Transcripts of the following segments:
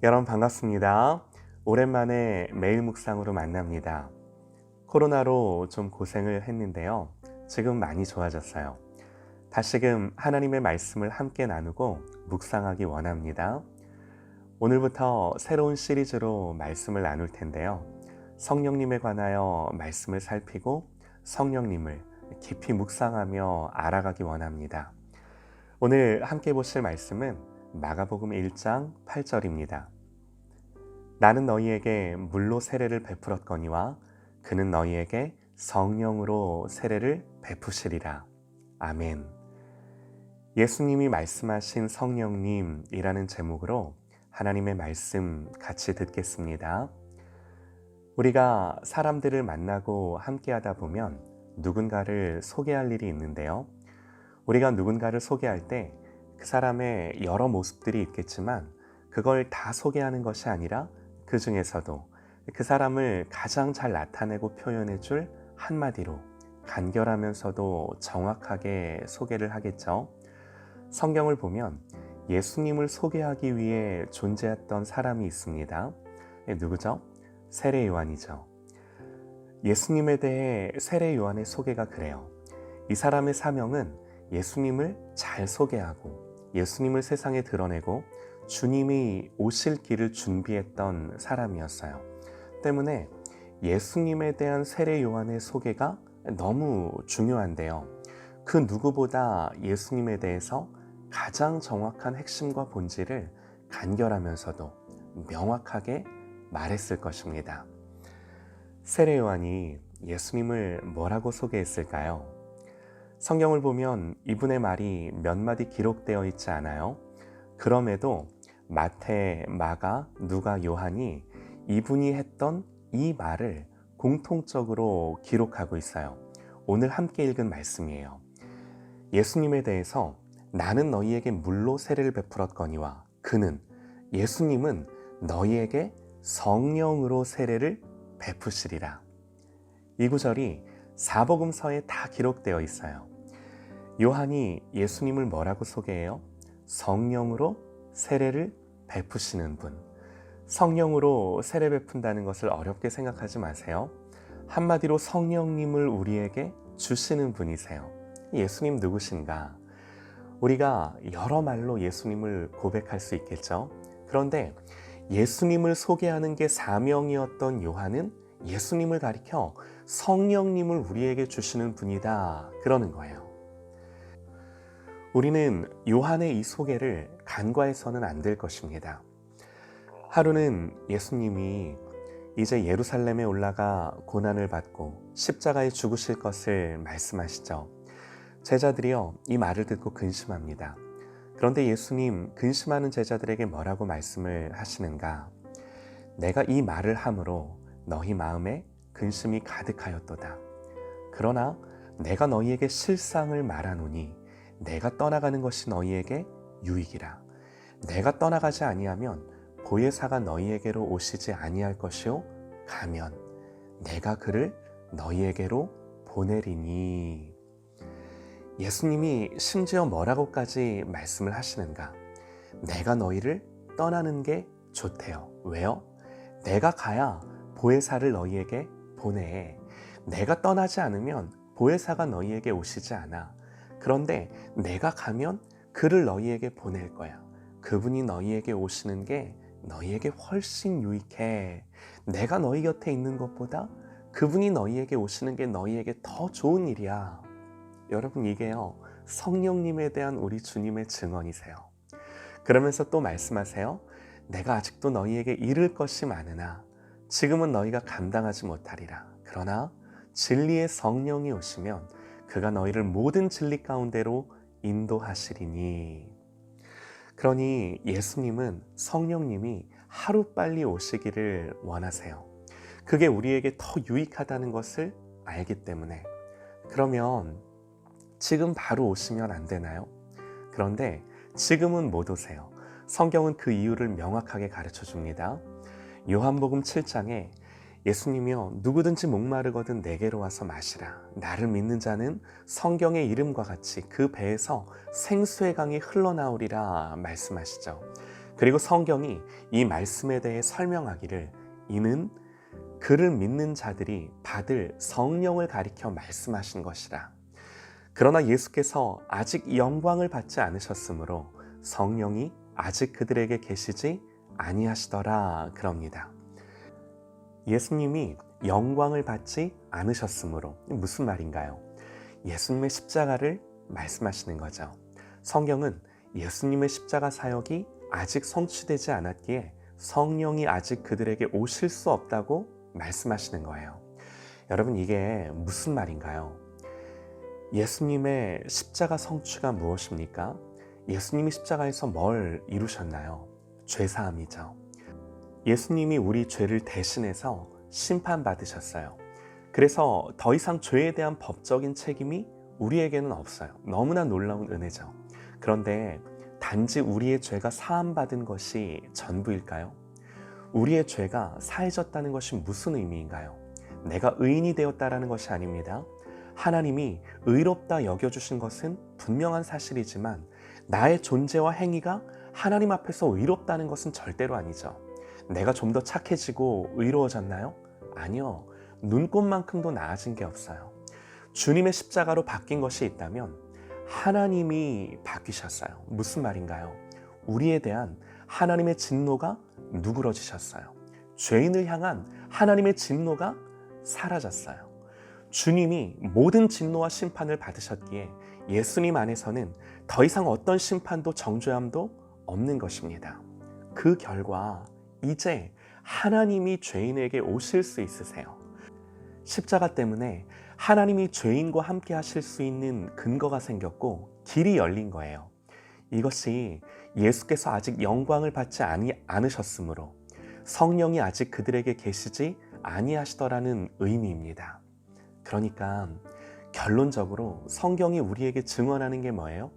여러분 반갑습니다. 오랜만에 매일 묵상으로 만납니다. 코로나로 좀 고생을 했는데요. 지금 많이 좋아졌어요. 다시금 하나님의 말씀을 함께 나누고 묵상하기 원합니다. 오늘부터 새로운 시리즈로 말씀을 나눌 텐데요. 성령님에 관하여 말씀을 살피고 성령님을 깊이 묵상하며 알아가기 원합니다. 오늘 함께 보실 말씀은 마가복음 1장 8절입니다. 나는 너희에게 물로 세례를 베풀었거니와 그는 너희에게 성령으로 세례를 베푸시리라. 아멘. 예수님이 말씀하신 성령님이라는 제목으로 하나님의 말씀 같이 듣겠습니다. 우리가 사람들을 만나고 함께하다 보면 누군가를 소개할 일이 있는데요. 우리가 누군가를 소개할 때 그 사람의 여러 모습들이 있겠지만 그걸 다 소개하는 것이 아니라 그 중에서도 그 사람을 가장 잘 나타내고 표현해 줄 한마디로 간결하면서도 정확하게 소개를 하겠죠. 성경을 보면 예수님을 소개하기 위해 존재했던 사람이 있습니다. 누구죠? 세례 요한이죠. 예수님에 대해 세례 요한의 소개가 그래요. 이 사람의 사명은 예수님을 잘 소개하고 예수님을 세상에 드러내고 주님이 오실 길을 준비했던 사람이었어요. 때문에 예수님에 대한 세례 요한의 소개가 너무 중요한데요. 그 누구보다 예수님에 대해서 가장 정확한 핵심과 본질을 간결하면서도 명확하게 말했을 것입니다. 세례 요한이 예수님을 뭐라고 소개했을까요? 성경을 보면 이분의 말이 몇 마디 기록되어 있지 않아요. 그럼에도 마태, 마가, 누가, 요한이 이분이 했던 이 말을 공통적으로 기록하고 있어요. 오늘 함께 읽은 말씀이에요. 예수님에 대해서 나는 너희에게 물로 세례를 베풀었거니와 그는, 예수님은 너희에게 성령으로 세례를 베푸시리라. 이 구절이 사복음서에 다 기록되어 있어요. 요한이 예수님을 뭐라고 소개해요? 성령으로 세례를 베푸시는 분. 성령으로 세례 베푼다는 것을 어렵게 생각하지 마세요. 한마디로 성령님을 우리에게 주시는 분이세요. 예수님 누구신가? 우리가 여러 말로 예수님을 고백할 수 있겠죠. 그런데 예수님을 소개하는 게 사명이었던 요한은 예수님을 가리켜 성령님을 우리에게 주시는 분이다 그러는 거예요. 우리는 요한의 이 소개를 간과해서는 안 될 것입니다. 하루는 예수님이 이제 예루살렘에 올라가 고난을 받고 십자가에 죽으실 것을 말씀하시죠. 제자들이요, 이 말을 듣고 근심합니다. 그런데 예수님 근심하는 제자들에게 뭐라고 말씀을 하시는가? 내가 이 말을 함으로 너희 마음에 근심이 가득하였도다. 그러나 내가 너희에게 실상을 말하노니 내가 떠나가는 것이 너희에게 유익이라. 내가 떠나가지 아니하면 보혜사가 너희에게로 오시지 아니할 것이요 가면 내가 그를 너희에게로 보내리니. 예수님이 심지어 뭐라고까지 말씀을 하시는가? 내가 너희를 떠나는 게 좋대요. 왜요? 내가 가야 보혜사를 너희에게 보내. 내가 떠나지 않으면 보혜사가 너희에게 오시지 않아. 그런데 내가 가면 그를 너희에게 보낼 거야. 그분이 너희에게 오시는 게 너희에게 훨씬 유익해. 내가 너희 곁에 있는 것보다 그분이 너희에게 오시는 게 너희에게 더 좋은 일이야. 여러분, 이게요, 성령님에 대한 우리 주님의 증언이세요. 그러면서 또 말씀하세요. 내가 아직도 너희에게 이를 것이 많으나 지금은 너희가 감당하지 못하리라. 그러나 진리의 성령이 오시면 그가 너희를 모든 진리 가운데로 인도하시리니. 그러니 예수님은, 성령님이 하루빨리 오시기를 원하세요. 그게 우리에게 더 유익하다는 것을 알기 때문에. 그러면 지금 바로 오시면 안 되나요? 그런데 지금은 못 오세요. 성경은 그 이유를 명확하게 가르쳐 줍니다. 요한복음 7장에 예수님이요, 누구든지 목마르거든 내게로 와서 마시라. 나를 믿는 자는 성경의 이름과 같이 그 배에서 생수의 강이 흘러나오리라 말씀하시죠. 그리고 성경이 이 말씀에 대해 설명하기를 이는 그를 믿는 자들이 받을 성령을 가리켜 말씀하신 것이라. 그러나 예수께서 아직 영광을 받지 않으셨으므로 성령이 아직 그들에게 계시지 아니하시더라 그럽니다. 예수님이 영광을 받지 않으셨으므로 무슨 말인가요? 예수님의 십자가를 말씀하시는 거죠. 성경은 예수님의 십자가 사역이 아직 성취되지 않았기에 성령이 아직 그들에게 오실 수 없다고 말씀하시는 거예요. 여러분, 이게 무슨 말인가요? 예수님의 십자가 성취가 무엇입니까? 예수님이 십자가에서 뭘 이루셨나요? 죄사함이죠. 예수님이 우리 죄를 대신해서 심판받으셨어요. 그래서 더 이상 죄에 대한 법적인 책임이 우리에게는 없어요. 너무나 놀라운 은혜죠. 그런데 단지 우리의 죄가 사함받은 것이 전부일까요? 우리의 죄가 사해졌다는 것이 무슨 의미인가요? 내가 의인이 되었다라는 것이 아닙니다. 하나님이 의롭다 여겨주신 것은 분명한 사실이지만 나의 존재와 행위가 하나님 앞에서 의롭다는 것은 절대로 아니죠. 내가 좀 더 착해지고 의로워졌나요? 아니요. 눈꽃만큼도 나아진 게 없어요. 주님의 십자가로 바뀐 것이 있다면 하나님이 바뀌셨어요. 무슨 말인가요? 우리에 대한 하나님의 진노가 누그러지셨어요. 죄인을 향한 하나님의 진노가 사라졌어요. 주님이 모든 진노와 심판을 받으셨기에 예수님 안에서는 더 이상 어떤 심판도 정죄함도 없는 것입니다. 그 결과 이제 하나님이 죄인에게 오실 수 있으세요. 십자가 때문에 하나님이 죄인과 함께 하실 수 있는 근거가 생겼고 길이 열린 거예요. 이것이 예수께서 아직 영광을 받지 않으셨으므로 성령이 아직 그들에게 계시지 아니하시더라는 의미입니다. 그러니까 결론적으로 성경이 우리에게 증언하는 게 뭐예요?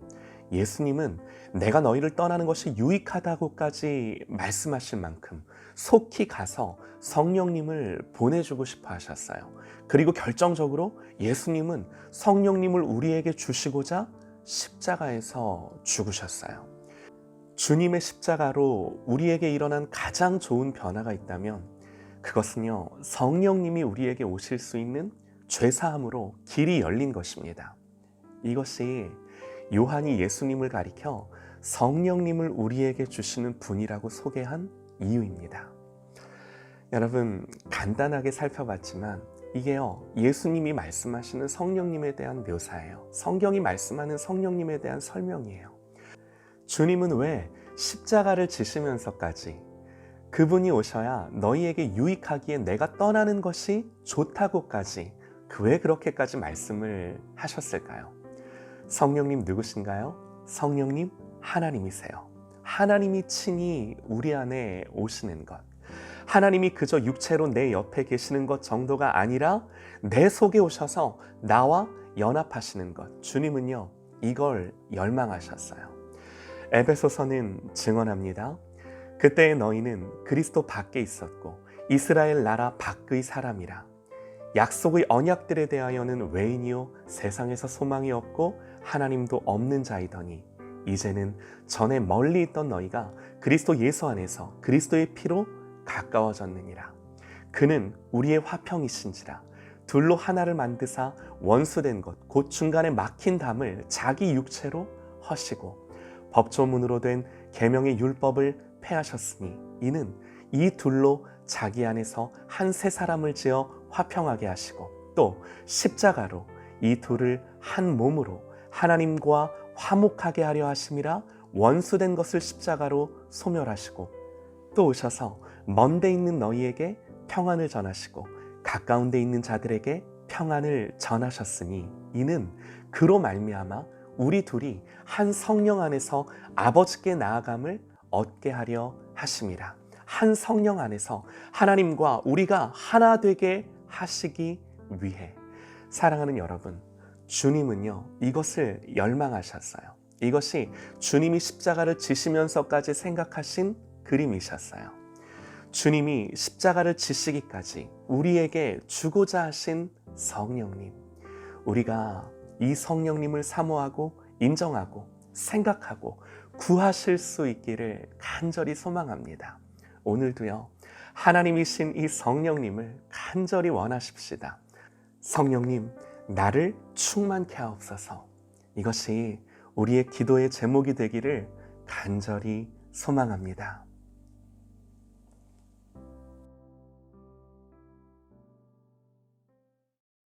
예수님은 내가 너희를 떠나는 것이 유익하다고까지 말씀하실 만큼 속히 가서 성령님을 보내주고 싶어 하셨어요. 그리고 결정적으로 예수님은 성령님을 우리에게 주시고자 십자가에서 죽으셨어요. 주님의 십자가로 우리에게 일어난 가장 좋은 변화가 있다면 그것은요, 성령님이 우리에게 오실 수 있는 죄사함으로 길이 열린 것입니다. 이것이 요한이 예수님을 가리켜 성령님을 우리에게 주시는 분이라고 소개한 이유입니다. 여러분, 간단하게 살펴봤지만 이게요, 예수님이 말씀하시는 성령님에 대한 묘사예요. 성경이 말씀하는 성령님에 대한 설명이에요. 주님은 왜 십자가를 지시면서까지 그분이 오셔야 너희에게 유익하기에 내가 떠나는 것이 좋다고까지 왜 그렇게까지 말씀을 하셨을까요? 성령님 누구신가요? 성령님 하나님이세요. 하나님이 친히 우리 안에 오시는 것. 하나님이 그저 육체로 내 옆에 계시는 것 정도가 아니라 내 속에 오셔서 나와 연합하시는 것. 주님은요, 이걸 열망하셨어요. 에베소서는 증언합니다. 그때의 너희는 그리스도 밖에 있었고 이스라엘 나라 밖의 사람이라. 약속의 언약들에 대하여는 외인이요 세상에서 소망이 없고 하나님도 없는 자이더니 이제는 전에 멀리 있던 너희가 그리스도 예수 안에서 그리스도의 피로 가까워졌느니라. 그는 우리의 화평이신지라. 둘로 하나를 만드사 원수된 것 곧 중간에 막힌 담을 자기 육체로 허시고 법조문으로 된 계명의 율법을 폐하셨으니 이는 이 둘로 자기 안에서 한 새 사람을 지어 화평하게 하시고 또 십자가로 이 둘을 한 몸으로 하나님과 화목하게 하려 하심이라. 원수된 것을 십자가로 소멸하시고 또 오셔서 먼 데 있는 너희에게 평안을 전하시고 가까운 데 있는 자들에게 평안을 전하셨으니 이는 그로 말미암아 우리 둘이 한 성령 안에서 아버지께 나아감을 얻게 하려 하심이라. 한 성령 안에서 하나님과 우리가 하나 되게 하시기 위해. 사랑하는 여러분, 주님은요, 이것을 열망하셨어요. 이것이 주님이 십자가를 지시면서까지 생각하신 그림이셨어요. 주님이 십자가를 지시기까지 우리에게 주고자 하신 성령님, 우리가 이 성령님을 사모하고 인정하고 생각하고 구하실 수 있기를 간절히 소망합니다. 오늘도요, 하나님이신 이 성령님을 간절히 원하십시다. 성령님, 나를 충만케 하옵소서. 이것이 우리의 기도의 제목이 되기를 간절히 소망합니다.